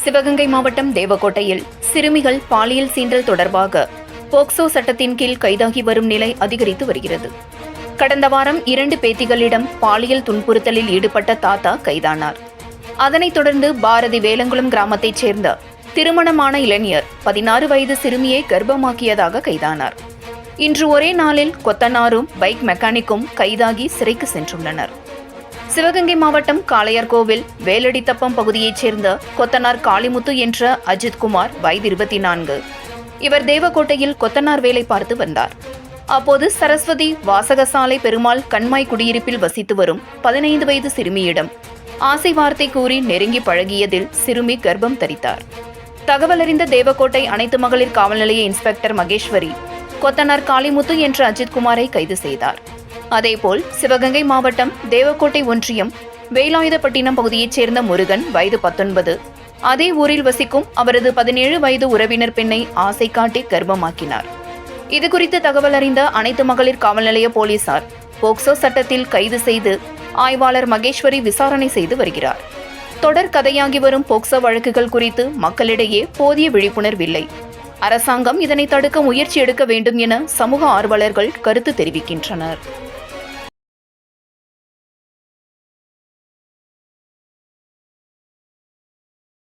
சிவகங்கை மாவட்டம் தேவக்கோட்டையில் சிறுமிகள் பாலியல் சீண்டல் தொடர்பாக போக்சோ சட்டத்தின் கீழ் கைதாகி வரும் நிலை அதிகரித்து வருகிறது. கடந்த வாரம் 2 பேத்திகளிடம் பாலியல் துன்புறுத்தலில் ஈடுபட்ட தாத்தா கைதானார். அதனைத் தொடர்ந்து பாரதி வேலங்குளம் கிராமத்தைச் சேர்ந்த திருமணமான இளைஞர் 16 வயது சிறுமியை கர்ப்பமாக்கியதாக கைதானார். இன்று ஒரே நாளில் கொத்தனாரும் பைக் மெக்கானிக்கும் கைதாகி சிறைக்கு சென்றுள்ளனர். சிவகங்கை மாவட்டம் காளையார்கோவில் வேலடித்தப்பம் பகுதியைச் சேர்ந்த கொத்தனார் காளிமுத்து என்ற அஜித்குமார் வயது 24. இவர் தேவக்கோட்டையில் கொத்தனார் வேலை பார்த்து வந்தார். அப்போது சரஸ்வதி வாசகசாலை பெருமாள் கண்மாய் குடியிருப்பில் வசித்து வரும் 15 வயது சிறுமியிடம் ஆசை வார்த்தை கூறி நெருங்கி பழகியதில் சிறுமி கர்ப்பம் தரித்தார். தகவல் அறிந்த தேவக்கோட்டை அனைத்து மகளிர் காவல் நிலைய இன்ஸ்பெக்டர் மகேஸ்வரி கொத்தனார் காளிமுத்து என்ற அஜித்குமாரை கைது செய்தார். அதேபோல் சிவகங்கை மாவட்டம் தேவக்கோட்டை ஒன்றியம் வேலாயுதப்பட்டினம் பகுதியைச் சேர்ந்த முருகன் வயது 19 அதே ஊரில் வசிக்கும் அவரது 17 வயது உறவினர் பெண்ணை ஆசை காட்டி கர்ப்பமாக்கினார். இதுகுறித்து தகவல் அறிந்த அனைத்து மகளிர் காவல் நிலைய போலீசார் போக்சோ சட்டத்தில் கைது செய்து ஆய்வாளர் மகேஸ்வரி விசாரணை செய்து வருகிறார். தொடர் கதையாகி வரும் போக்சோ வழக்குகள் குறித்து மக்களிடையே போதிய விழிப்புணர்வில்லை. அரசாங்கம் இதனை தடுக்க முயற்சி எடுக்க வேண்டும் என சமூக ஆர்வலர்கள் கருத்து தெரிவிக்கின்றனர்.